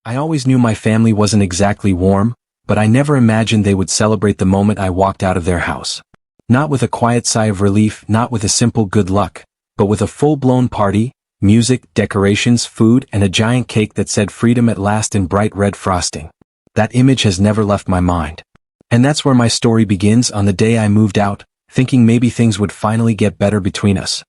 I always knew my family wasn't exactly warm, but I never imagined they would celebrate the moment I walked out of their house. Not with a quiet sigh of relief, not with a simple good luck, but with a full-blown party, music, decorations, food, and a giant cake that said freedom at last in bright red frosting. That image has never left my mind. And that's where my story begins, on the day I moved out, thinking maybe things would finally get better between us.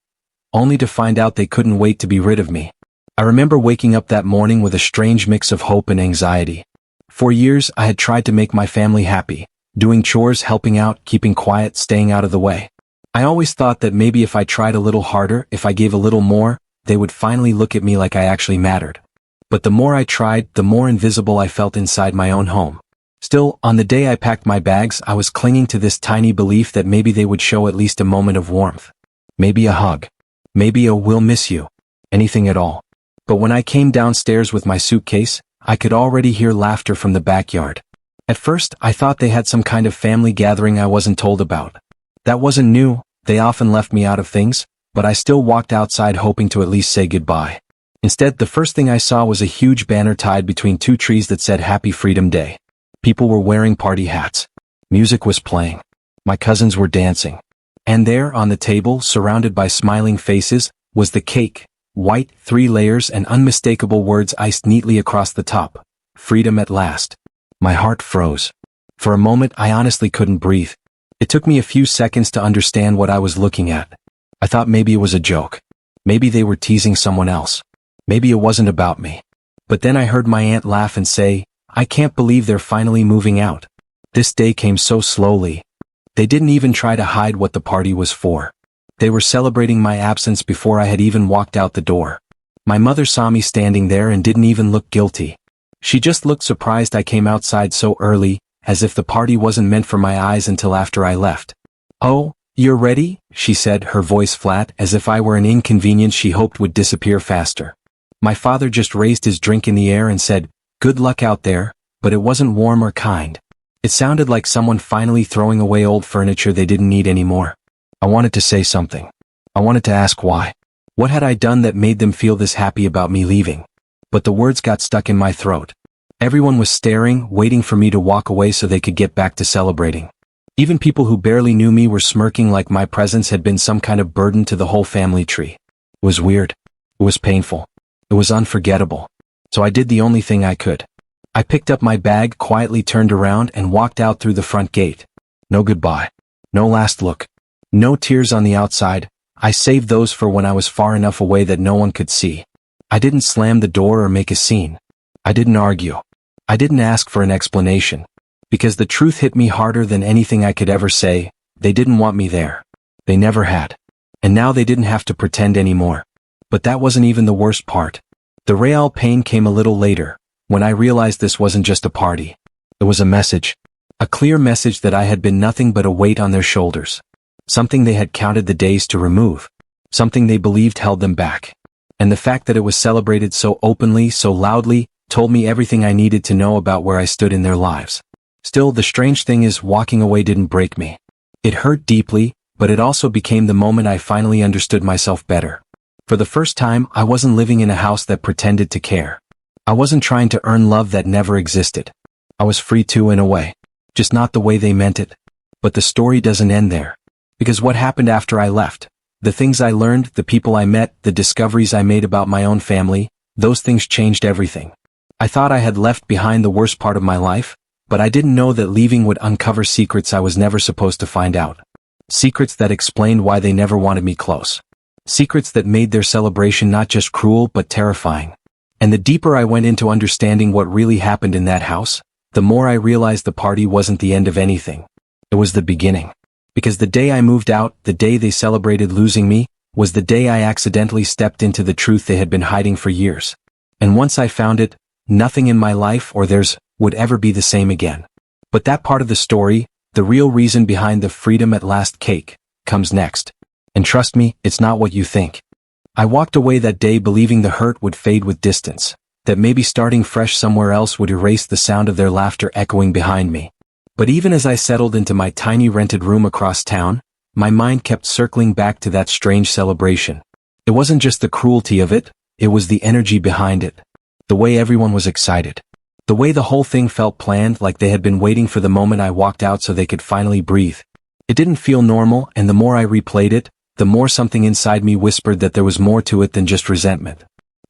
Only to find out they couldn't wait to be rid of me. I remember waking up that morning with a strange mix of hope and anxiety. For years, I had tried to make my family happy, doing chores, helping out, keeping quiet, staying out of the way. I always thought that maybe if I tried a little harder, if I gave a little more, they would finally look at me like I actually mattered. But the more I tried, the more invisible I felt inside my own home. Still, on the day I packed my bags, I was clinging to this tiny belief that maybe they would show at least a moment of warmth. Maybe a hug. Maybe a "we'll miss you." Anything at all. But when I came downstairs with my suitcase, I could already hear laughter from the backyard. At first, I thought they had some kind of family gathering I wasn't told about. That wasn't new, they often left me out of things, but I still walked outside hoping to at least say goodbye. Instead, the first thing I saw was a huge banner tied between two trees that said Happy Freedom Day. People were wearing party hats. Music was playing. My cousins were dancing. And there, on the table, surrounded by smiling faces, was the cake. White, 3 layers, and unmistakable words iced neatly across the top. Freedom at last. My heart froze. For a moment, I honestly couldn't breathe. It took me a few seconds to understand what I was looking at. I thought maybe it was a joke. Maybe they were teasing someone else. Maybe it wasn't about me. But then I heard my aunt laugh and say, "I can't believe they're finally moving out." This day came so slowly. They didn't even try to hide what the party was for. They were celebrating my absence before I had even walked out the door. My mother saw me standing there and didn't even look guilty. She just looked surprised I came outside so early, as if the party wasn't meant for my eyes until after I left. "Oh, you're ready?" she said, her voice flat, as if I were an inconvenience she hoped would disappear faster. My father just raised his drink in the air and said, "Good luck out there," but it wasn't warm or kind. It sounded like someone finally throwing away old furniture they didn't need anymore. I wanted to say something. I wanted to ask why. What had I done that made them feel this happy about me leaving? But the words got stuck in my throat. Everyone was staring, waiting for me to walk away so they could get back to celebrating. Even people who barely knew me were smirking like my presence had been some kind of burden to the whole family tree. It was weird. It was painful. It was unforgettable. So I did the only thing I could. I picked up my bag, quietly turned around, and walked out through the front gate. No goodbye. No last look. No tears on the outside. I saved those for when I was far enough away that no one could see. I didn't slam the door or make a scene. I didn't argue. I didn't ask for an explanation. Because the truth hit me harder than anything I could ever say. They didn't want me there. They never had. And now they didn't have to pretend anymore. But that wasn't even the worst part. The real pain came a little later, when I realized this wasn't just a party. It was a message. A clear message that I had been nothing but a weight on their shoulders. Something they had counted the days to remove. Something they believed held them back. And the fact that it was celebrated so openly, so loudly, told me everything I needed to know about where I stood in their lives. Still, the strange thing is, walking away didn't break me. It hurt deeply, but it also became the moment I finally understood myself better. For the first time, I wasn't living in a house that pretended to care. I wasn't trying to earn love that never existed. I was free to, in a way. Just not the way they meant it. But the story doesn't end there. Because what happened after I left, the things I learned, the people I met, the discoveries I made about my own family, those things changed everything. I thought I had left behind the worst part of my life, but I didn't know that leaving would uncover secrets I was never supposed to find out. Secrets that explained why they never wanted me close. Secrets that made their celebration not just cruel but terrifying. And the deeper I went into understanding what really happened in that house, the more I realized the party wasn't the end of anything. It was the beginning. Because the day I moved out, the day they celebrated losing me, was the day I accidentally stepped into the truth they had been hiding for years. And once I found it, nothing in my life or theirs would ever be the same again. But that part of the story, the real reason behind the freedom at last cake, comes next. And trust me, it's not what you think. I walked away that day believing the hurt would fade with distance, that maybe starting fresh somewhere else would erase the sound of their laughter echoing behind me. But even as I settled into my tiny rented room across town, my mind kept circling back to that strange celebration. It wasn't just the cruelty of it, it was the energy behind it. The way everyone was excited. The way the whole thing felt planned, like they had been waiting for the moment I walked out so they could finally breathe. It didn't feel normal, and the more I replayed it, the more something inside me whispered that there was more to it than just resentment.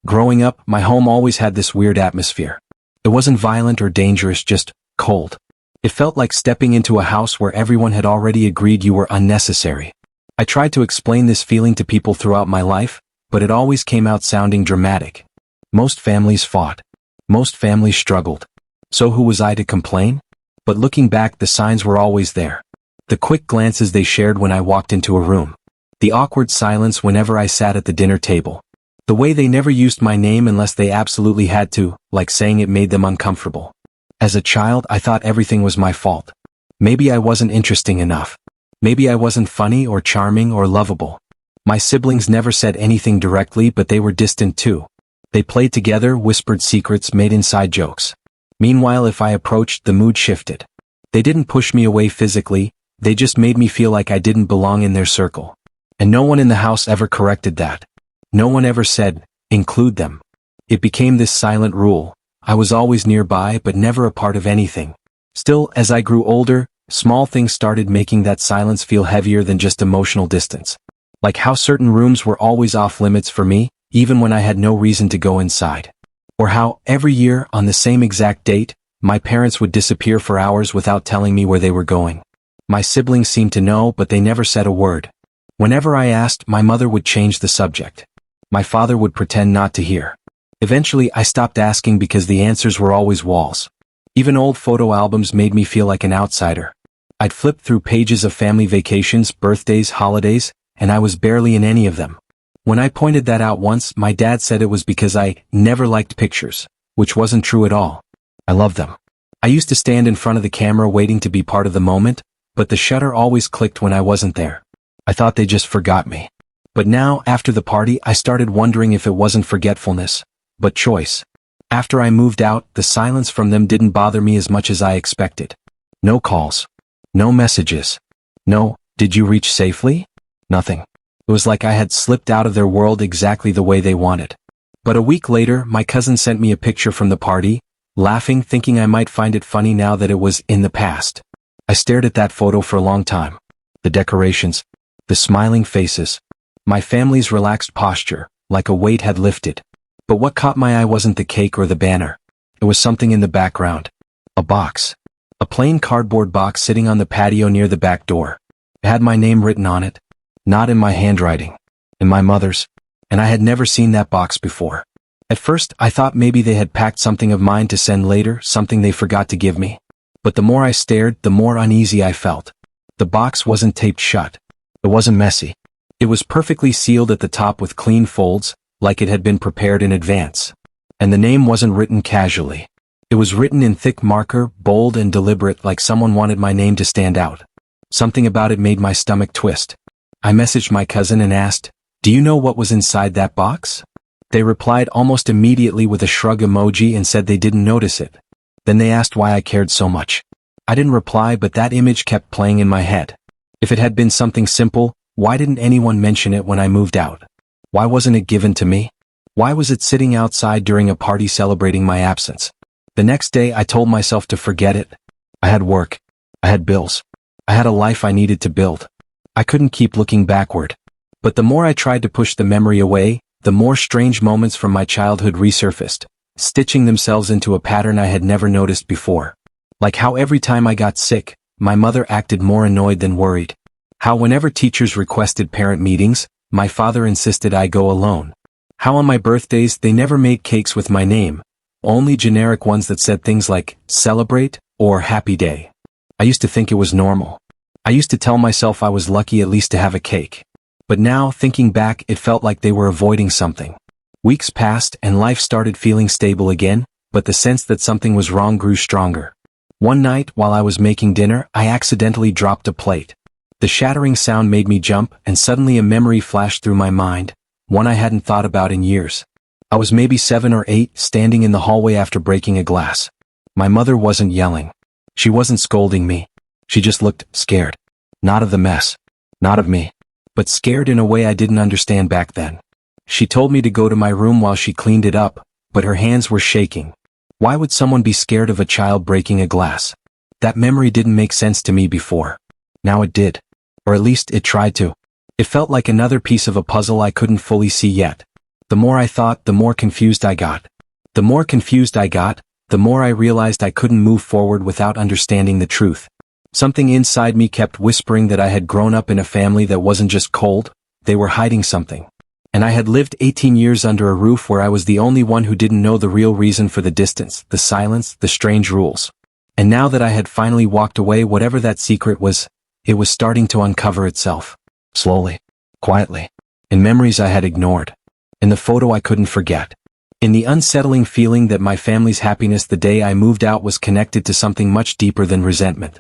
Growing up, my home always had this weird atmosphere. It wasn't violent or dangerous, just cold. It felt like stepping into a house where everyone had already agreed you were unnecessary. I tried to explain this feeling to people throughout my life, but it always came out sounding dramatic. Most families fought. Most families struggled. So who was I to complain? But looking back, the signs were always there. The quick glances they shared when I walked into a room. The awkward silence whenever I sat at the dinner table. The way they never used my name unless they absolutely had to, like saying it made them uncomfortable. As a child, I thought everything was my fault. Maybe I wasn't interesting enough. Maybe I wasn't funny or charming or lovable. My siblings never said anything directly, but they were distant too. They played together, whispered secrets, made inside jokes. Meanwhile, if I approached, the mood shifted. They didn't push me away physically, they just made me feel like I didn't belong in their circle. And no one in the house ever corrected that. No one ever said, include them. It became this silent rule. I was always nearby but never a part of anything. Still, as I grew older, small things started making that silence feel heavier than just emotional distance. Like how certain rooms were always off limits for me, even when I had no reason to go inside. Or how, every year, on the same exact date, my parents would disappear for hours without telling me where they were going. My siblings seemed to know, but they never said a word. Whenever I asked, my mother would change the subject. My father would pretend not to hear. Eventually, I stopped asking because the answers were always walls. Even old photo albums made me feel like an outsider. I'd flip through pages of family vacations, birthdays, holidays, and I was barely in any of them. When I pointed that out once, my dad said it was because I never liked pictures, which wasn't true at all. I loved them. I used to stand in front of the camera waiting to be part of the moment, but the shutter always clicked when I wasn't there. I thought they just forgot me. But now, after the party, I started wondering if it wasn't forgetfulness, but choice. After I moved out, the silence from them didn't bother me as much as I expected. No calls. No messages. No, did you reach safely? Nothing. It was like I had slipped out of their world exactly the way they wanted. But a week later, my cousin sent me a picture from the party, laughing, thinking I might find it funny now that it was in the past. I stared at that photo for a long time. The decorations. The smiling faces. My family's relaxed posture, like a weight had lifted. But what caught my eye wasn't the cake or the banner. It was something in the background. A box. A plain cardboard box sitting on the patio near the back door. It had my name written on it. Not in my handwriting. In my mother's. And I had never seen that box before. At first, I thought maybe they had packed something of mine to send later, something they forgot to give me. But the more I stared, the more uneasy I felt. The box wasn't taped shut. It wasn't messy. It was perfectly sealed at the top with clean folds, like it had been prepared in advance. And the name wasn't written casually. It was written in thick marker, bold and deliberate, like someone wanted my name to stand out. Something about it made my stomach twist. I messaged my cousin and asked, "Do you know what was inside that box?" They replied almost immediately with a shrug emoji and said they didn't notice it. Then they asked why I cared so much. I didn't reply, but that image kept playing in my head. If it had been something simple, why didn't anyone mention it when I moved out? Why wasn't it given to me? Why was it sitting outside during a party celebrating my absence? The next day I told myself to forget it. I had work. I had bills. I had a life I needed to build. I couldn't keep looking backward. But the more I tried to push the memory away, the more strange moments from my childhood resurfaced, stitching themselves into a pattern I had never noticed before. Like how every time I got sick, my mother acted more annoyed than worried. How whenever teachers requested parent meetings, my father insisted I go alone. How on my birthdays they never made cakes with my name, only generic ones that said things like, celebrate, or happy day. I used to think it was normal. I used to tell myself I was lucky at least to have a cake. But now, thinking back, it felt like they were avoiding something. Weeks passed and life started feeling stable again, but the sense that something was wrong grew stronger. One night, while I was making dinner, I accidentally dropped a plate. The shattering sound made me jump, and suddenly a memory flashed through my mind, one I hadn't thought about in years. I was maybe 7 or 8, standing in the hallway after breaking a glass. My mother wasn't yelling. She wasn't scolding me. She just looked scared. Not of the mess. Not of me. But scared in a way I didn't understand back then. She told me to go to my room while she cleaned it up, but her hands were shaking. Why would someone be scared of a child breaking a glass? That memory didn't make sense to me before. Now it did. Or at least it tried to. It felt like another piece of a puzzle I couldn't fully see yet. The more I thought, the more confused I got. The more confused I got, the more I realized I couldn't move forward without understanding the truth. Something inside me kept whispering that I had grown up in a family that wasn't just cold, they were hiding something. And I had lived 18 years under a roof where I was the only one who didn't know the real reason for the distance, the silence, the strange rules. And now that I had finally walked away, whatever that secret was, it was starting to uncover itself. Slowly. Quietly. In memories I had ignored. In the photo I couldn't forget. In the unsettling feeling that my family's happiness the day I moved out was connected to something much deeper than resentment.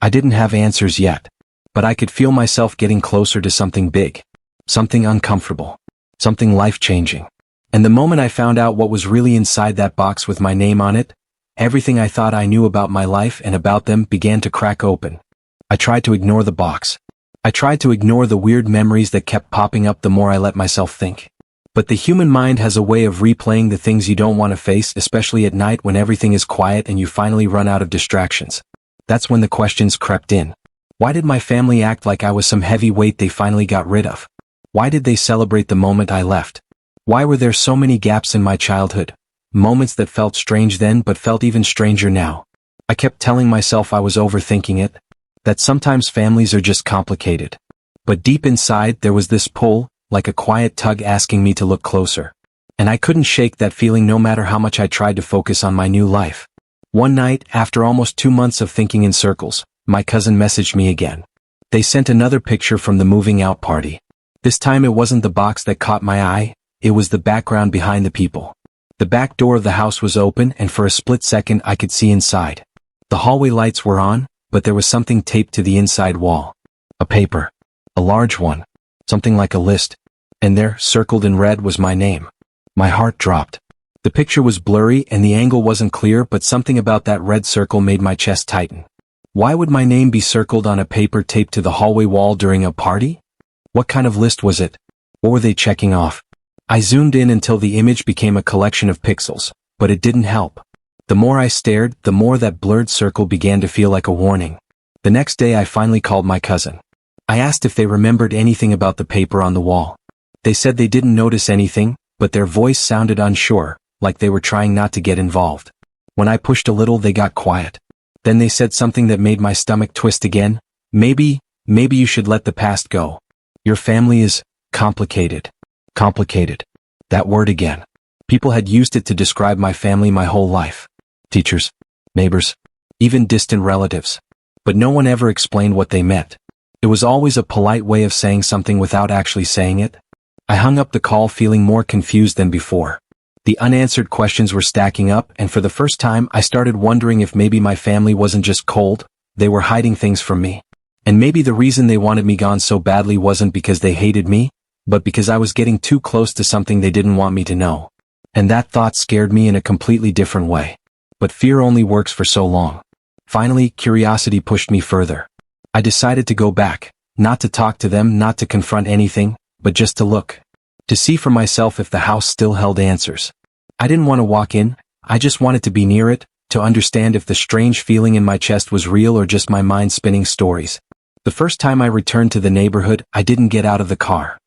I didn't have answers yet. But I could feel myself getting closer to something big. Something uncomfortable. Something life-changing. And the moment I found out what was really inside that box with my name on it, everything I thought I knew about my life and about them began to crack open. I tried to ignore the box. I tried to ignore the weird memories that kept popping up the more I let myself think. But the human mind has a way of replaying the things you don't want to face, especially at night when everything is quiet and you finally run out of distractions. That's when the questions crept in. Why did my family act like I was some heavy weight they finally got rid of? Why did they celebrate the moment I left? Why were there so many gaps in my childhood? Moments that felt strange then but felt even stranger now. I kept telling myself I was overthinking it, that sometimes families are just complicated. But deep inside there was this pull, like a quiet tug asking me to look closer. And I couldn't shake that feeling no matter how much I tried to focus on my new life. One night, after almost 2 months of thinking in circles, my cousin messaged me again. They sent another picture from the moving out party. This time it wasn't the box that caught my eye, it was the background behind the people. The back door of the house was open and for a split second I could see inside. The hallway lights were on, but there was something taped to the inside wall. A paper. A large one. Something like a list. And there, circled in red, was my name. My heart dropped. The picture was blurry and the angle wasn't clear, but something about that red circle made my chest tighten. Why would my name be circled on a paper taped to the hallway wall during a party? What kind of list was it? What were they checking off? I zoomed in until the image became a collection of pixels, but it didn't help. The more I stared, the more that blurred circle began to feel like a warning. The next day I finally called my cousin. I asked if they remembered anything about the paper on the wall. They said they didn't notice anything, but their voice sounded unsure, like they were trying not to get involved. When I pushed a little, they got quiet. Then they said something that made my stomach twist again. Maybe you should let the past go. Your family is complicated. Complicated. That word again. People had used it to describe my family my whole life. Teachers, neighbors, even distant relatives. But no one ever explained what they meant. It was always a polite way of saying something without actually saying it. I hung up the call feeling more confused than before. The unanswered questions were stacking up, and for the first time I started wondering if maybe my family wasn't just cold, they were hiding things from me. And maybe the reason they wanted me gone so badly wasn't because they hated me, but because I was getting too close to something they didn't want me to know. And that thought scared me in a completely different way. But fear only works for so long. Finally, curiosity pushed me further. I decided to go back, not to talk to them, not to confront anything, but just to look. To see for myself if the house still held answers. I didn't want to walk in, I just wanted to be near it, to understand if the strange feeling in my chest was real or just my mind spinning stories. The first time I returned to the neighborhood, I didn't get out of the car.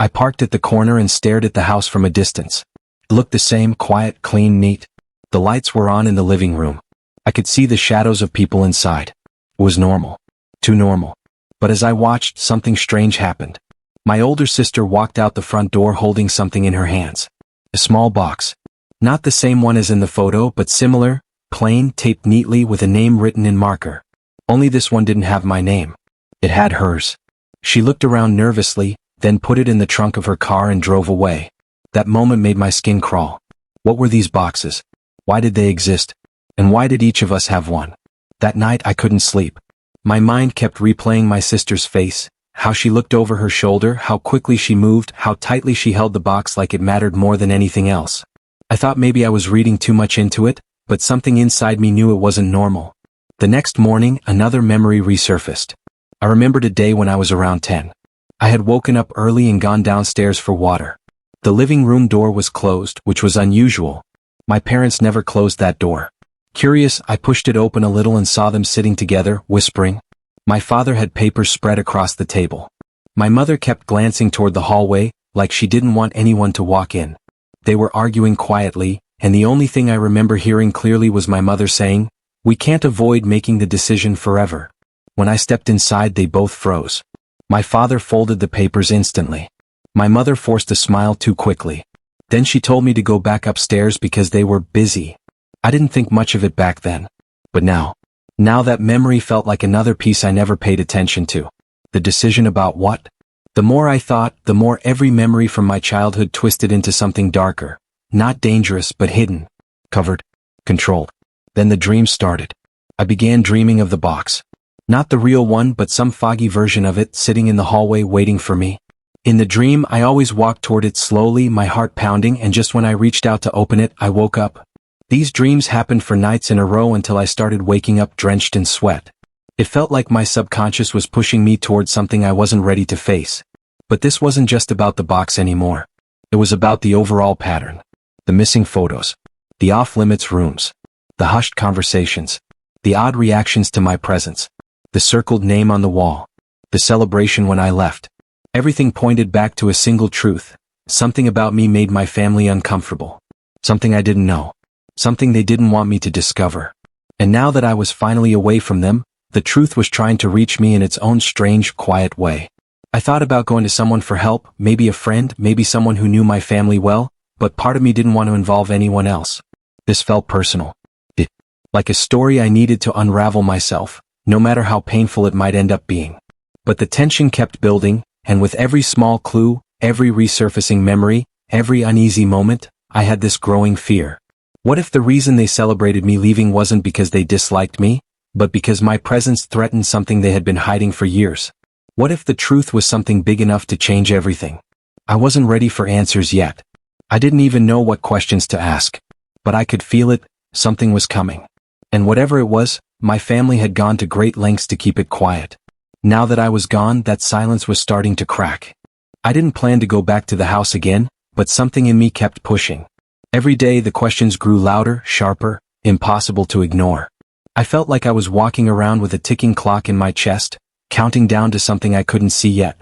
I parked at the corner and stared at the house from a distance. It looked the same, quiet, clean, neat. The lights were on in the living room. I could see the shadows of people inside. It was normal. Too normal. But as I watched, something strange happened. My older sister walked out the front door holding something in her hands. A small box. Not the same one as in the photo, but similar, plain, taped neatly with a name written in marker. Only this one didn't have my name. It had hers. She looked around nervously, then put it in the trunk of her car and drove away. That moment made my skin crawl. What were these boxes? Why did they exist? And why did each of us have one? That night I couldn't sleep. My mind kept replaying my sister's face, how she looked over her shoulder, how quickly she moved, how tightly she held the box like it mattered more than anything else. I thought maybe I was reading too much into it, but something inside me knew it wasn't normal. The next morning, another memory resurfaced. I remembered a day when I was around 10. I had woken up early and gone downstairs for water. The living room door was closed, which was unusual. My parents never closed that door. Curious, I pushed it open a little and saw them sitting together, whispering. My father had papers spread across the table. My mother kept glancing toward the hallway, like she didn't want anyone to walk in. They were arguing quietly, and the only thing I remember hearing clearly was my mother saying, "We can't avoid making the decision forever." When I stepped inside, they both froze. My father folded the papers instantly. My mother forced a smile too quickly. Then she told me to go back upstairs because they were busy. I didn't think much of it back then. But now that memory felt like another piece I never paid attention to. The decision about what? The more I thought, the more every memory from my childhood twisted into something darker. Not dangerous, but hidden. Covered. Controlled. Then the dream started. I began dreaming of the box. Not the real one, but some foggy version of it sitting in the hallway waiting for me. In the dream, I always walked toward it slowly, my heart pounding, and just when I reached out to open it, I woke up. These dreams happened for nights in a row until I started waking up drenched in sweat. It felt like my subconscious was pushing me towards something I wasn't ready to face. But this wasn't just about the box anymore. It was about the overall pattern. The missing photos. The off-limits rooms. The hushed conversations. The odd reactions to my presence. The circled name on the wall. The celebration when I left. Everything pointed back to a single truth. Something about me made my family uncomfortable. Something I didn't know. Something they didn't want me to discover. And now that I was finally away from them, the truth was trying to reach me in its own strange, quiet way. I thought about going to someone for help, maybe a friend, maybe someone who knew my family well, but part of me didn't want to involve anyone else. This felt personal. Like a story I needed to unravel myself, no matter how painful it might end up being. But the tension kept building, and with every small clue, every resurfacing memory, every uneasy moment, I had this growing fear. What if the reason they celebrated me leaving wasn't because they disliked me, but because my presence threatened something they had been hiding for years? What if the truth was something big enough to change everything? I wasn't ready for answers yet. I didn't even know what questions to ask. But I could feel it, something was coming. And whatever it was, my family had gone to great lengths to keep it quiet. Now that I was gone, that silence was starting to crack. I didn't plan to go back to the house again, but something in me kept pushing. Every day the questions grew louder, sharper, impossible to ignore. I felt like I was walking around with a ticking clock in my chest, counting down to something I couldn't see yet.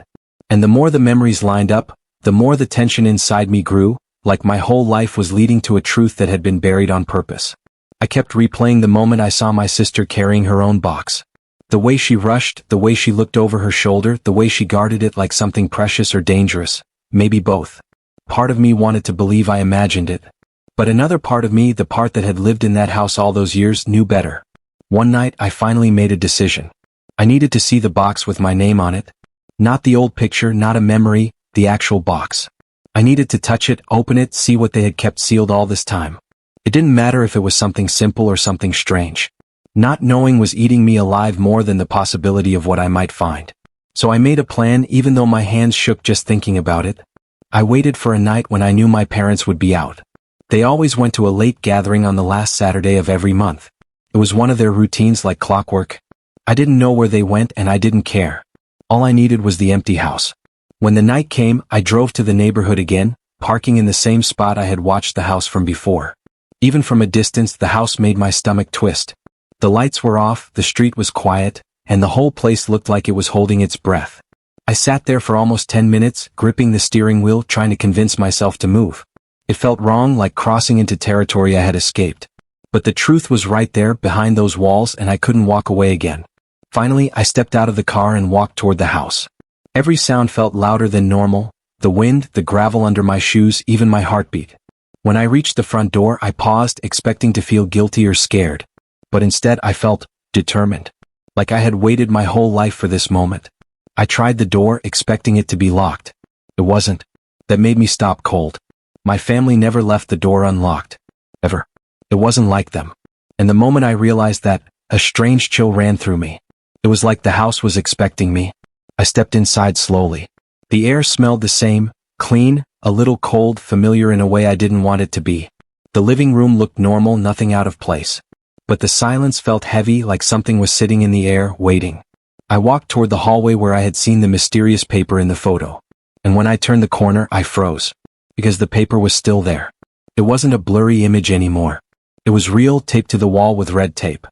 And the more the memories lined up, the more the tension inside me grew, like my whole life was leading to a truth that had been buried on purpose. I kept replaying the moment I saw my sister carrying her own box. The way she rushed, the way she looked over her shoulder, the way she guarded it like something precious or dangerous, maybe both. Part of me wanted to believe I imagined it. But another part of me, the part that had lived in that house all those years, knew better. One night, I finally made a decision. I needed to see the box with my name on it. Not the old picture, not a memory, the actual box. I needed to touch it, open it, see what they had kept sealed all this time. It didn't matter if it was something simple or something strange. Not knowing was eating me alive more than the possibility of what I might find. So I made a plan even though my hands shook just thinking about it. I waited for a night when I knew my parents would be out. They always went to a late gathering on the last Saturday of every month. It was one of their routines like clockwork. I didn't know where they went and I didn't care. All I needed was the empty house. When the night came, I drove to the neighborhood again, parking in the same spot I had watched the house from before. Even from a distance, the house made my stomach twist. The lights were off, the street was quiet, and the whole place looked like it was holding its breath. I sat there for almost 10 minutes, gripping the steering wheel, trying to convince myself to move. It felt wrong, like crossing into territory I had escaped. But the truth was right there, behind those walls, and I couldn't walk away again. Finally, I stepped out of the car and walked toward the house. Every sound felt louder than normal, the wind, the gravel under my shoes, even my heartbeat. When I reached the front door, I paused, expecting to feel guilty or scared. But instead I felt determined. Like I had waited my whole life for this moment. I tried the door, expecting it to be locked. It wasn't. That made me stop cold. My family never left the door unlocked. Ever. It wasn't like them. And the moment I realized that, a strange chill ran through me. It was like the house was expecting me. I stepped inside slowly. The air smelled the same, clean, a little cold, familiar in a way I didn't want it to be. The living room looked normal, nothing out of place. But the silence felt heavy, like something was sitting in the air, waiting. I walked toward the hallway where I had seen the mysterious paper in the photo. And when I turned the corner, I froze. Because the paper was still there. It wasn't a blurry image anymore. It was real, taped to the wall with red tape.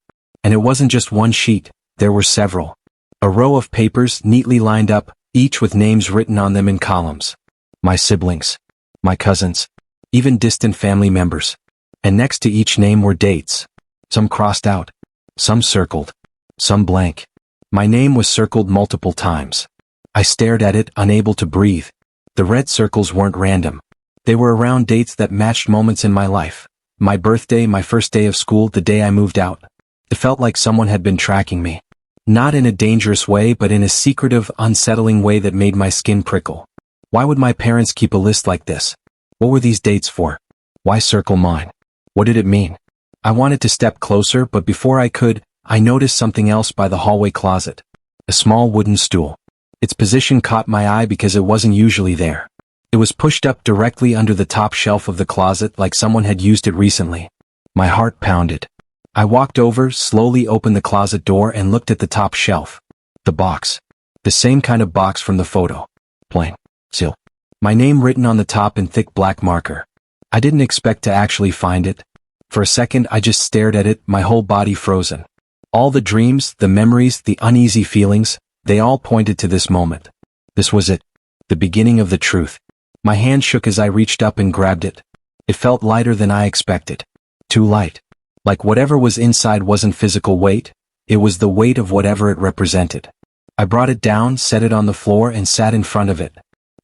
And it wasn't just one sheet, there were several. A row of papers neatly lined up, each with names written on them in columns. My siblings. My cousins. Even distant family members. And next to each name were dates. Some crossed out. Some circled. Some blank. My name was circled multiple times. I stared at it, unable to breathe. The red circles weren't random. They were around dates that matched moments in my life. My birthday, my first day of school, the day I moved out. It felt like someone had been tracking me. Not in a dangerous way, but in a secretive, unsettling way that made my skin prickle. Why would my parents keep a list like this? What were these dates for? Why circle mine? What did it mean? I wanted to step closer, but before I could, I noticed something else by the hallway closet. A small wooden stool. Its position caught my eye because it wasn't usually there. It was pushed up directly under the top shelf of the closet like someone had used it recently. My heart pounded. I walked over, slowly opened the closet door and looked at the top shelf. The box. The same kind of box from the photo. Plain. Seal. My name written on the top in thick black marker. I didn't expect to actually find it. For a second I just stared at it, my whole body frozen. All the dreams, the memories, the uneasy feelings, they all pointed to this moment. This was it. The beginning of the truth. My hand shook as I reached up and grabbed it. It felt lighter than I expected. Too light. Like whatever was inside wasn't physical weight, it was the weight of whatever it represented. I brought it down, set it on the floor and sat in front of it.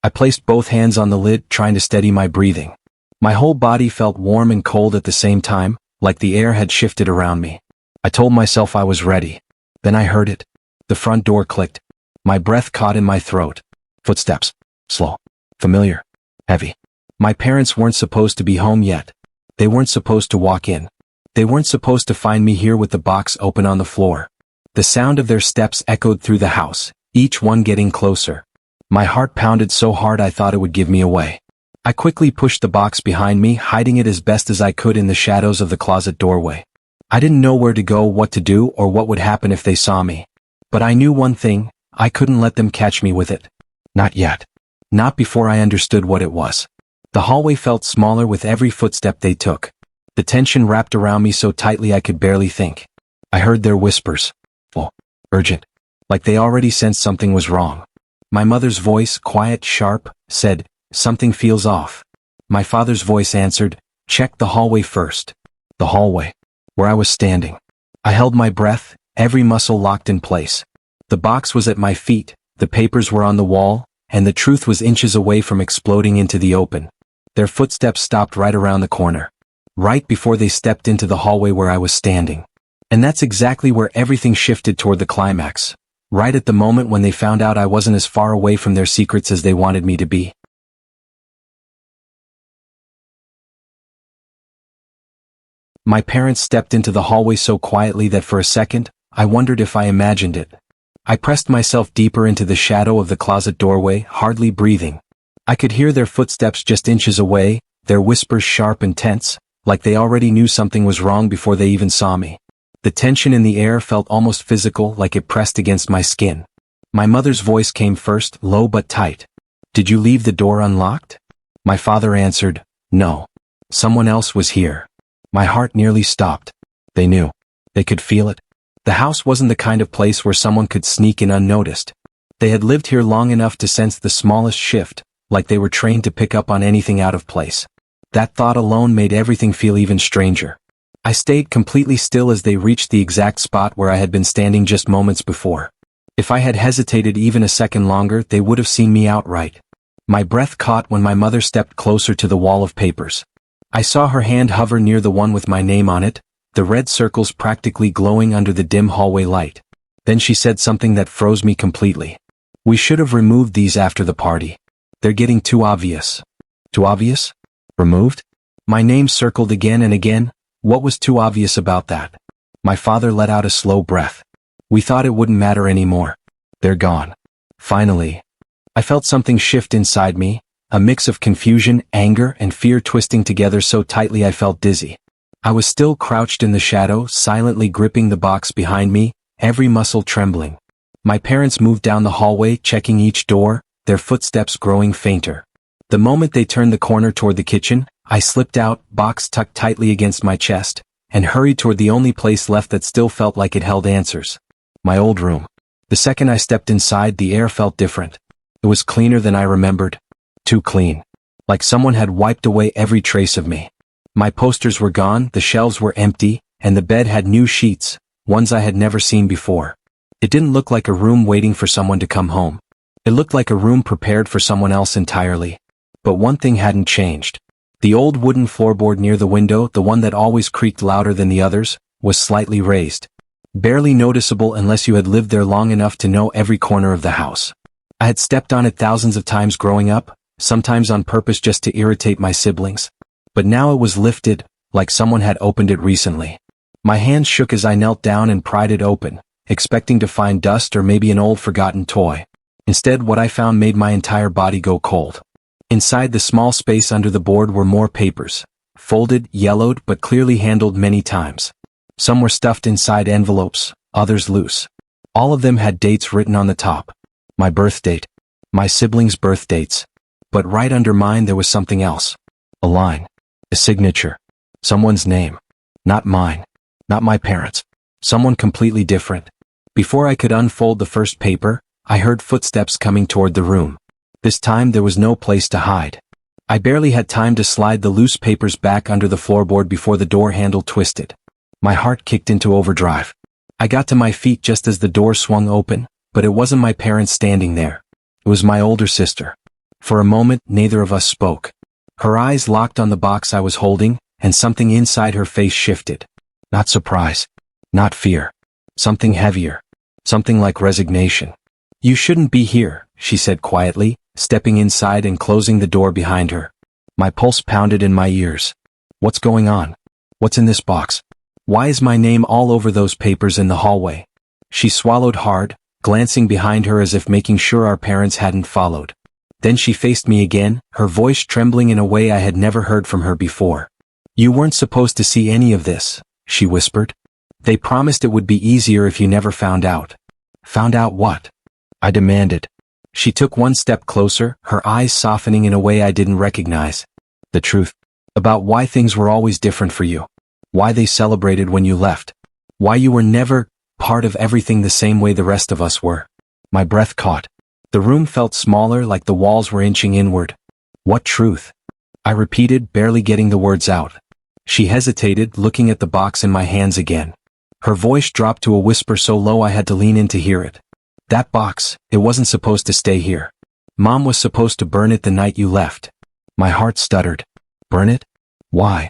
I placed both hands on the lid, trying to steady my breathing. My whole body felt warm and cold at the same time, like the air had shifted around me. I told myself I was ready. Then I heard it. The front door clicked. My breath caught in my throat. Footsteps. Slow. Familiar. Heavy. My parents weren't supposed to be home yet. They weren't supposed to walk in. They weren't supposed to find me here with the box open on the floor. The sound of their steps echoed through the house, each one getting closer. My heart pounded so hard I thought it would give me away. I quickly pushed the box behind me, hiding it as best as I could in the shadows of the closet doorway. I didn't know where to go, what to do, or what would happen if they saw me. But I knew one thing, I couldn't let them catch me with it. Not yet. Not before I understood what it was. The hallway felt smaller with every footstep they took. The tension wrapped around me so tightly I could barely think. I heard their whispers. Oh, urgent. Like they already sensed something was wrong. My mother's voice, quiet, sharp, said, "Something feels off." My father's voice answered, "Check the hallway first." The hallway. Where I was standing. I held my breath, every muscle locked in place. The box was at my feet, the papers were on the wall, and the truth was inches away from exploding into the open. Their footsteps stopped right around the corner. Right before they stepped into the hallway where I was standing. And that's exactly where everything shifted toward the climax. Right at the moment when they found out I wasn't as far away from their secrets as they wanted me to be. My parents stepped into the hallway so quietly that for a second, I wondered if I imagined it. I pressed myself deeper into the shadow of the closet doorway, hardly breathing. I could hear their footsteps just inches away, their whispers sharp and tense, like they already knew something was wrong before they even saw me. The tension in the air felt almost physical, like it pressed against my skin. My mother's voice came first, low but tight. "Did you leave the door unlocked?" My father answered, "No. Someone else was here." My heart nearly stopped. They knew. They could feel it. The house wasn't the kind of place where someone could sneak in unnoticed. They had lived here long enough to sense the smallest shift, like they were trained to pick up on anything out of place. That thought alone made everything feel even stranger. I stayed completely still as they reached the exact spot where I had been standing just moments before. If I had hesitated even a second longer, they would have seen me outright. My breath caught when my mother stepped closer to the wall of papers. I saw her hand hover near the one with my name on it, the red circles practically glowing under the dim hallway light. Then she said something that froze me completely. "We should have removed these after the party. They're getting too obvious." Too obvious? Removed? My name circled again and again. What was too obvious about that? My father let out a slow breath. "We thought it wouldn't matter anymore. They're gone." Finally. I felt something shift inside me, a mix of confusion, anger, and fear twisting together so tightly I felt dizzy. I was still crouched in the shadow, silently gripping the box behind me, every muscle trembling. My parents moved down the hallway, checking each door, their footsteps growing fainter. The moment they turned the corner toward the kitchen, I slipped out, box tucked tightly against my chest, and hurried toward the only place left that still felt like it held answers. My old room. The second I stepped inside, the air felt different. It was cleaner than I remembered. Too clean. Like someone had wiped away every trace of me. My posters were gone, the shelves were empty, and the bed had new sheets, ones I had never seen before. It didn't look like a room waiting for someone to come home. It looked like a room prepared for someone else entirely. But one thing hadn't changed. The old wooden floorboard near the window, the one that always creaked louder than the others, was slightly raised. Barely noticeable unless you had lived there long enough to know every corner of the house. I had stepped on it thousands of times growing up, sometimes on purpose just to irritate my siblings. But now it was lifted, like someone had opened it recently. My hands shook as I knelt down and pried it open, expecting to find dust or maybe an old forgotten toy. Instead, what I found made my entire body go cold. Inside the small space under the board were more papers, folded, yellowed, but clearly handled many times. Some were stuffed inside envelopes, others loose. All of them had dates written on the top. My birth date. My siblings' birth dates. But right under mine there was something else. A line. A signature. Someone's name. Not mine. Not my parents'. Someone completely different. Before I could unfold the first paper, I heard footsteps coming toward the room. This time there was no place to hide. I barely had time to slide the loose papers back under the floorboard before the door handle twisted. My heart kicked into overdrive. I got to my feet just as the door swung open, but it wasn't my parents standing there. It was my older sister. For a moment, neither of us spoke. Her eyes locked on the box I was holding, and something inside her face shifted. Not surprise. Not fear. Something heavier. Something like resignation. "You shouldn't be here," she said quietly, stepping inside and closing the door behind her. My pulse pounded in my ears. What's going on? What's in this box? Why is my name all over those papers in the hallway? She swallowed hard, glancing behind her as if making sure our parents hadn't followed. Then she faced me again, her voice trembling in a way I had never heard from her before. "You weren't supposed to see any of this," she whispered. "They promised it would be easier if you never found out." "Found out what?" I demanded. She took one step closer, her eyes softening in a way I didn't recognize. "The truth. About why things were always different for you. Why they celebrated when you left. Why you were never part of everything the same way the rest of us were." My breath caught. The room felt smaller, like the walls were inching inward. "What truth?" I repeated, barely getting the words out. She hesitated, looking at the box in my hands again. Her voice dropped to a whisper so low I had to lean in to hear it. "That box, it wasn't supposed to stay here. Mom was supposed to burn it the night you left." My heart stuttered. "Burn it? Why?"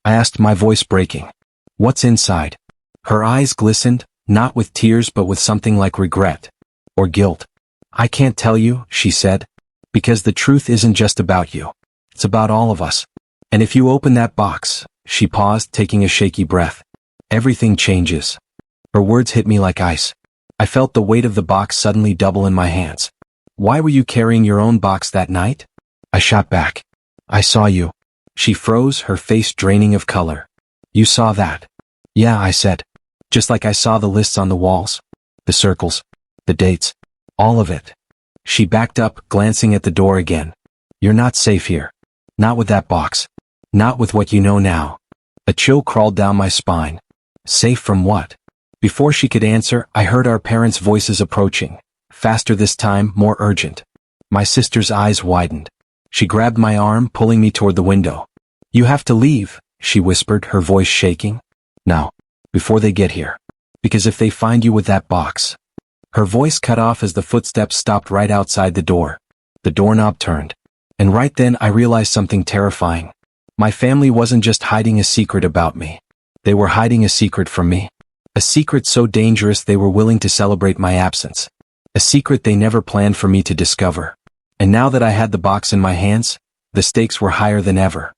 I asked, my voice breaking. "What's inside?" Her eyes glistened, not with tears but with something like regret. Or guilt. "I can't tell you," she said. "Because the truth isn't just about you. It's about all of us. And if you open that box," she paused, taking a shaky breath, "everything changes." Her words hit me like ice. I felt the weight of the box suddenly double in my hands. "Why were you carrying your own box that night?" I shot back. "I saw you." She froze, her face draining of color. "You saw that?" "Yeah," I said. "Just like I saw the lists on the walls. The circles. The dates. All of it." She backed up, glancing at the door again. "You're not safe here. Not with that box. Not with what you know now." A chill crawled down my spine. Safe from what? Before she could answer, I heard our parents' voices approaching. Faster this time, more urgent. My sister's eyes widened. She grabbed my arm, pulling me toward the window. "You have to leave," she whispered, her voice shaking. "Now. Before they get here. Because if they find you with that box." Her voice cut off as the footsteps stopped right outside the door. The doorknob turned. And right then I realized something terrifying. My family wasn't just hiding a secret about me. They were hiding a secret from me. A secret so dangerous they were willing to celebrate my absence. A secret they never planned for me to discover. And now that I had the box in my hands, the stakes were higher than ever.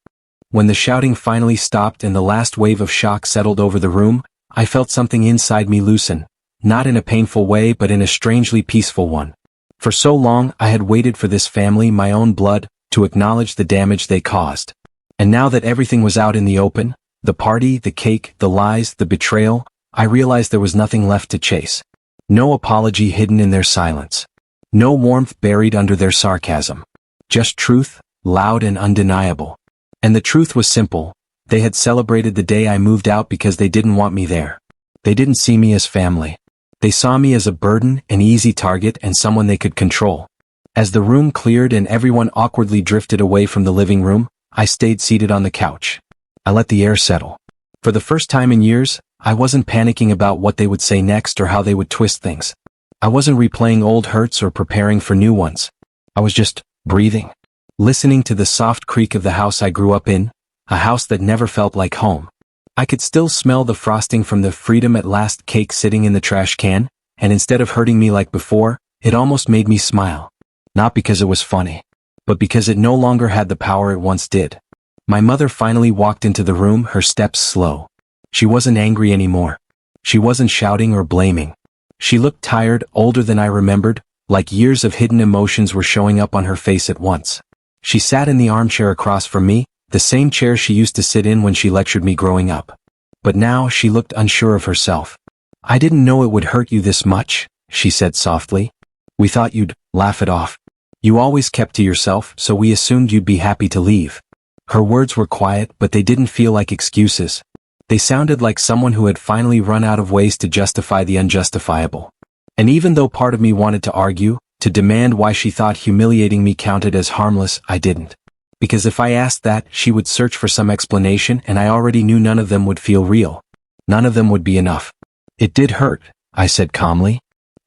When the shouting finally stopped and the last wave of shock settled over the room, I felt something inside me loosen, not in a painful way but in a strangely peaceful one. For so long I had waited for this family, my own blood, to acknowledge the damage they caused. And now that everything was out in the open, the party, the cake, the lies, the betrayal, I realized there was nothing left to chase. No apology hidden in their silence. No warmth buried under their sarcasm. Just truth, loud and undeniable. And the truth was simple. They had celebrated the day I moved out because they didn't want me there. They didn't see me as family. They saw me as a burden, an easy target, and someone they could control. As the room cleared and everyone awkwardly drifted away from the living room, I stayed seated on the couch. I let the air settle. For the first time in years, I wasn't panicking about what they would say next or how they would twist things. I wasn't replaying old hurts or preparing for new ones. I was just breathing, listening to the soft creak of the house I grew up in, a house that never felt like home. I could still smell the frosting from the Freedom at Last cake sitting in the trash can, and instead of hurting me like before, it almost made me smile. Not because it was funny, but because it no longer had the power it once did. My mother finally walked into the room, her steps slow. She wasn't angry anymore. She wasn't shouting or blaming. She looked tired, older than I remembered, like years of hidden emotions were showing up on her face at once. She sat in the armchair across from me, the same chair she used to sit in when she lectured me growing up. But now she looked unsure of herself. "I didn't know it would hurt you this much," she said softly. "We thought you'd laugh it off. You always kept to yourself, so we assumed you'd be happy to leave." Her words were quiet, but they didn't feel like excuses. They sounded like someone who had finally run out of ways to justify the unjustifiable. And even though part of me wanted to argue, to demand why she thought humiliating me counted as harmless, I didn't. Because if I asked that, she would search for some explanation, and I already knew none of them would feel real. None of them would be enough. "It did hurt," I said calmly.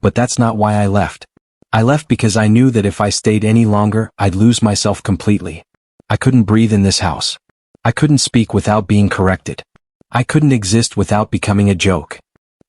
"But that's not why I left. I left because I knew that if I stayed any longer, I'd lose myself completely. I couldn't breathe in this house. I couldn't speak without being corrected. I couldn't exist without becoming a joke."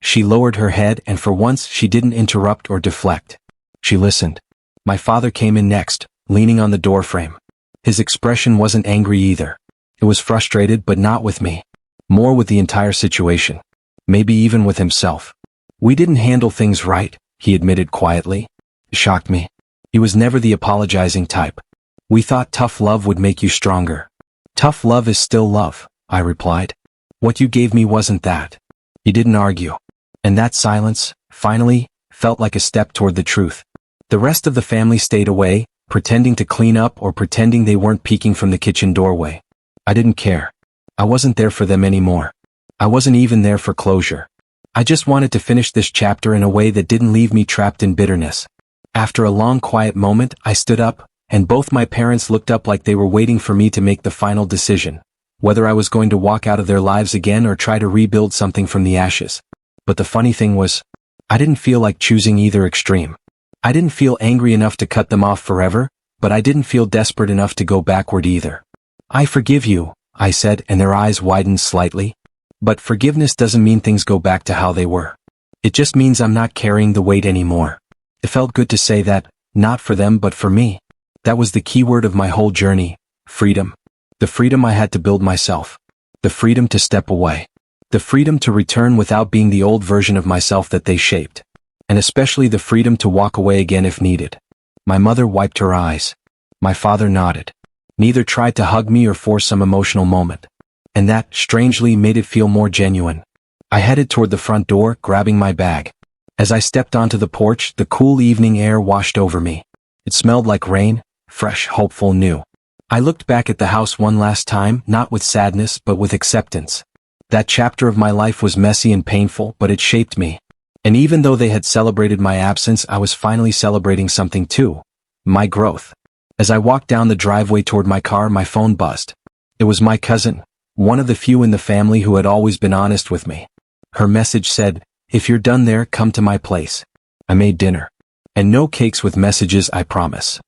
She lowered her head, and for once she didn't interrupt or deflect. She listened. My father came in next, leaning on the doorframe. His expression wasn't angry either. It was frustrated, but not with me. More with the entire situation. Maybe even with himself. "We didn't handle things right," he admitted quietly. It shocked me. He was never the apologizing type. "We thought tough love would make you stronger." "Tough love is still love," I replied. "What you gave me wasn't that." He didn't argue. And that silence, finally, felt like a step toward the truth. The rest of the family stayed away, pretending to clean up or pretending they weren't peeking from the kitchen doorway. I didn't care. I wasn't there for them anymore. I wasn't even there for closure. I just wanted to finish this chapter in a way that didn't leave me trapped in bitterness. After a long quiet moment, I stood up, and both my parents looked up like they were waiting for me to make the final decision, whether I was going to walk out of their lives again or try to rebuild something from the ashes. But the funny thing was, I didn't feel like choosing either extreme. I didn't feel angry enough to cut them off forever, but I didn't feel desperate enough to go backward either. "I forgive you," I said, and their eyes widened slightly. "But forgiveness doesn't mean things go back to how they were. It just means I'm not carrying the weight anymore." It felt good to say that, not for them but for me. That was the key word of my whole journey: freedom. The freedom I had to build myself. The freedom to step away. The freedom to return without being the old version of myself that they shaped. And especially the freedom to walk away again if needed. My mother wiped her eyes. My father nodded. Neither tried to hug me or force some emotional moment. And that, strangely, made it feel more genuine. I headed toward the front door, grabbing my bag. As I stepped onto the porch, the cool evening air washed over me. It smelled like rain, fresh, hopeful, new. I looked back at the house one last time, not with sadness but with acceptance. That chapter of my life was messy and painful, but it shaped me. And even though they had celebrated my absence, I was finally celebrating something too. My growth. As I walked down the driveway toward my car, my phone buzzed. It was my cousin, one of the few in the family who had always been honest with me. Her message said, "If you're done there, come to my place. I made dinner. And no cakes with messages, I promise."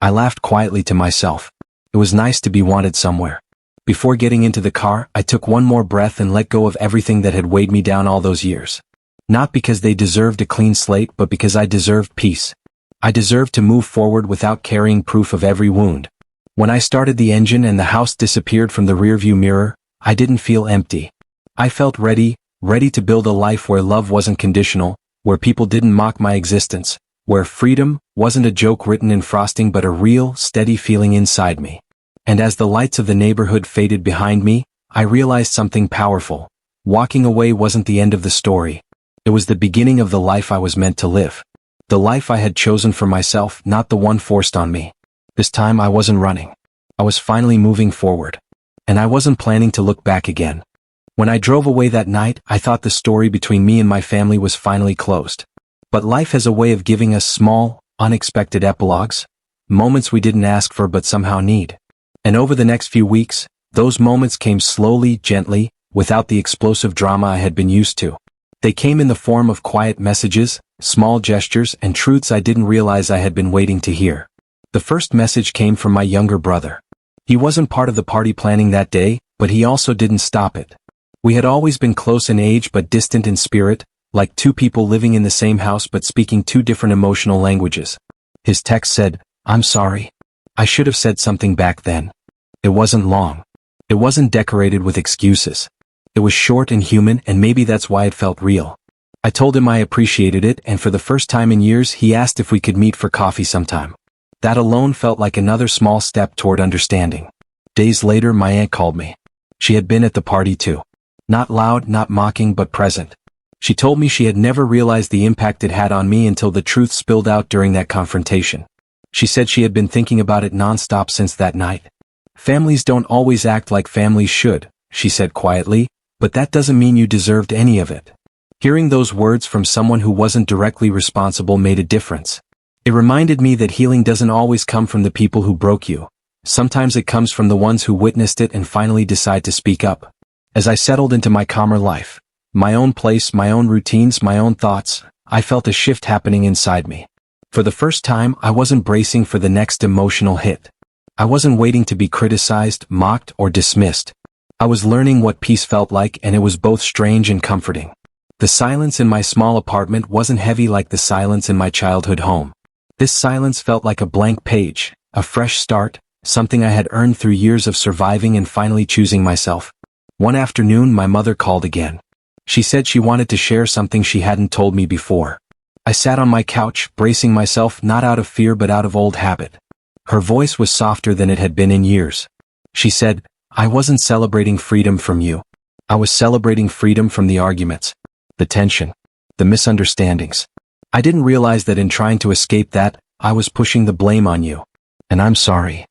I laughed quietly to myself. It was nice to be wanted somewhere. Before getting into the car, I took one more breath and let go of everything that had weighed me down all those years. Not because they deserved a clean slate, but because I deserved peace. I deserved to move forward without carrying proof of every wound. When I started the engine and the house disappeared from the rearview mirror, I didn't feel empty. I felt ready to build a life where love wasn't conditional, where people didn't mock my existence, where freedom wasn't a joke written in frosting but a real, steady feeling inside me. And as the lights of the neighborhood faded behind me, I realized something powerful. Walking away wasn't the end of the story. It was the beginning of the life I was meant to live. The life I had chosen for myself, not the one forced on me. This time I wasn't running. I was finally moving forward. and I wasn't planning to look back again. When I drove away that night, I thought the story between me and my family was finally closed. But life has a way of giving us small, unexpected epilogues, moments we didn't ask for but somehow need. And over the next few weeks, those moments came slowly, gently, without the explosive drama I had been used to. They came in the form of quiet messages, small gestures, and truths I didn't realize I had been waiting to hear. The first message came from my younger brother. He wasn't part of the party planning that day, but he also didn't stop it. We had always been close in age but distant in spirit, like two people living in the same house but speaking two different emotional languages. His text said, "I'm sorry. I should have said something back then." It wasn't long. It wasn't decorated with excuses. It was short and human, and maybe that's why it felt real. I told him I appreciated it, and for the first time in years he asked if we could meet for coffee sometime. That alone felt like another small step toward understanding. Days later my aunt called me. She had been at the party too. Not loud, not mocking, but present. She told me she had never realized the impact it had on me until the truth spilled out during that confrontation. She said she had been thinking about it nonstop since that night. "Families don't always act like families should," she said quietly, "but that doesn't mean you deserved any of it." Hearing those words from someone who wasn't directly responsible made a difference. It reminded me that healing doesn't always come from the people who broke you. Sometimes it comes from the ones who witnessed it and finally decide to speak up. As I settled into my calmer life, my own place, my own routines, my own thoughts, I felt a shift happening inside me. For the first time, I wasn't bracing for the next emotional hit. I wasn't waiting to be criticized, mocked, or dismissed. I was learning what peace felt like, and it was both strange and comforting. The silence in my small apartment wasn't heavy like the silence in my childhood home. This silence felt like a blank page, a fresh start, something I had earned through years of surviving and finally choosing myself. One afternoon my mother called again. She said she wanted to share something she hadn't told me before. I sat on my couch, bracing myself not out of fear but out of old habit. Her voice was softer than it had been in years. She said, "I wasn't celebrating freedom from you. I was celebrating freedom from the arguments, the tension, the misunderstandings. I didn't realize that in trying to escape that, I was pushing the blame on you. And I'm sorry.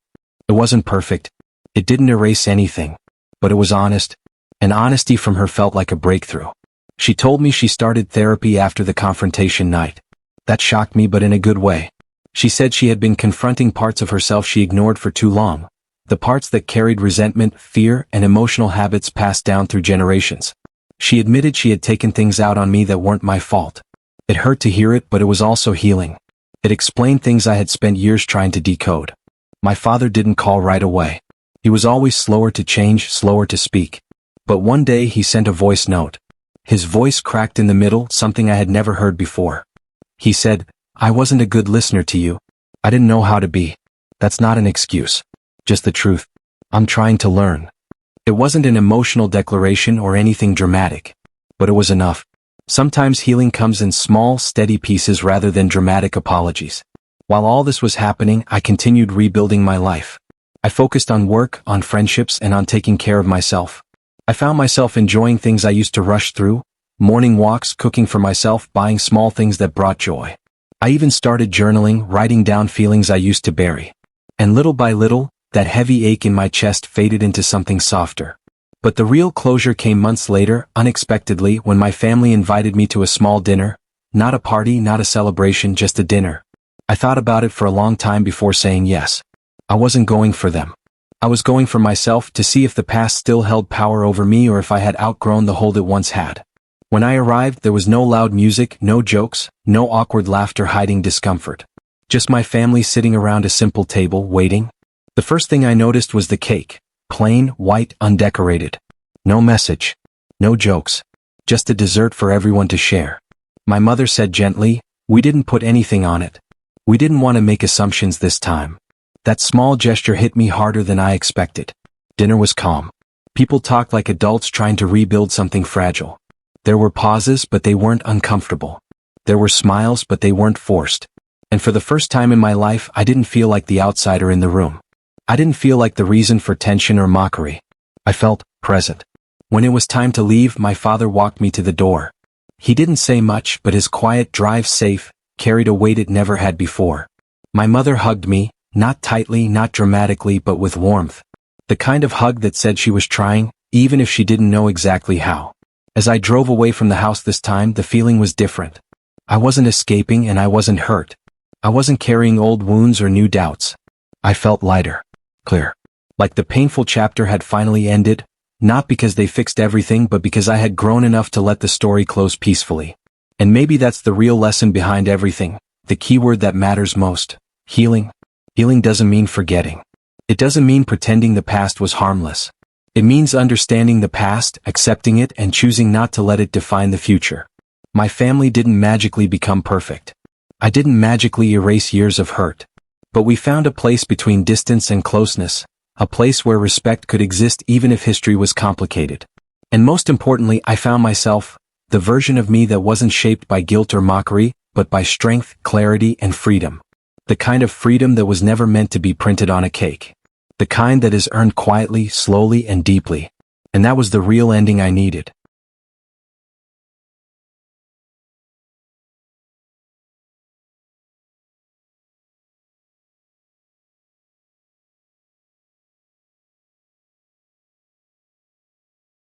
It wasn't perfect. It didn't erase anything. But it was honest, and honesty from her felt like a breakthrough." She told me she started therapy after the confrontation night. That shocked me, but in a good way. She said she had been confronting parts of herself she ignored for too long, the parts that carried resentment, fear, and emotional habits passed down through generations. She admitted she had taken things out on me that weren't my fault. It hurt to hear it, but it was also healing. It explained things I had spent years trying to decode. My father didn't call right away. He was always slower to change, slower to speak. But one day he sent a voice note. His voice cracked in the middle, something I had never heard before. He said, "I wasn't a good listener to you. I didn't know how to be. That's not an excuse. Just the truth. I'm trying to learn." It wasn't an emotional declaration or anything dramatic. But it was enough. Sometimes healing comes in small, steady pieces rather than dramatic apologies. While all this was happening, I continued rebuilding my life. I focused on work, on friendships, and on taking care of myself. I found myself enjoying things I used to rush through, morning walks, cooking for myself, buying small things that brought joy. I even started journaling, writing down feelings I used to bury. And little by little, that heavy ache in my chest faded into something softer. But the real closure came months later, unexpectedly, when my family invited me to a small dinner. Not a party, not a celebration, just a dinner. I thought about it for a long time before saying yes. I wasn't going for them. I was going for myself, to see if the past still held power over me or if I had outgrown the hold it once had. When I arrived, there was no loud music, no jokes, no awkward laughter hiding discomfort. Just my family sitting around a simple table, waiting. The first thing I noticed was the cake. Plain, white, undecorated. No message. No jokes. Just a dessert for everyone to share. My mother said gently, "We didn't put anything on it. We didn't want to make assumptions this time." That small gesture hit me harder than I expected. Dinner was calm. People talked like adults trying to rebuild something fragile. There were pauses, but they weren't uncomfortable. There were smiles, but they weren't forced. And for the first time in my life, I didn't feel like the outsider in the room. I didn't feel like the reason for tension or mockery. I felt present. When it was time to leave, my father walked me to the door. He didn't say much, but his quiet "drive safe" carried a weight it never had before. My mother hugged me, not tightly, not dramatically, but with warmth. The kind of hug that said she was trying, even if she didn't know exactly how. As I drove away from the house this time, the feeling was different. I wasn't escaping and I wasn't hurt. I wasn't carrying old wounds or new doubts. I felt lighter. Clear. Like the painful chapter had finally ended, not because they fixed everything but because I had grown enough to let the story close peacefully. And maybe that's the real lesson behind everything, the key word that matters most: healing. Healing doesn't mean forgetting. It doesn't mean pretending the past was harmless. It means understanding the past, accepting it, and choosing not to let it define the future. My family didn't magically become perfect. I didn't magically erase years of hurt. But we found a place between distance and closeness, a place where respect could exist even if history was complicated. And most importantly, I found myself, the version of me that wasn't shaped by guilt or mockery, but by strength, clarity, and freedom. The kind of freedom that was never meant to be printed on a cake. The kind that is earned quietly, slowly, and deeply. And that was the real ending I needed.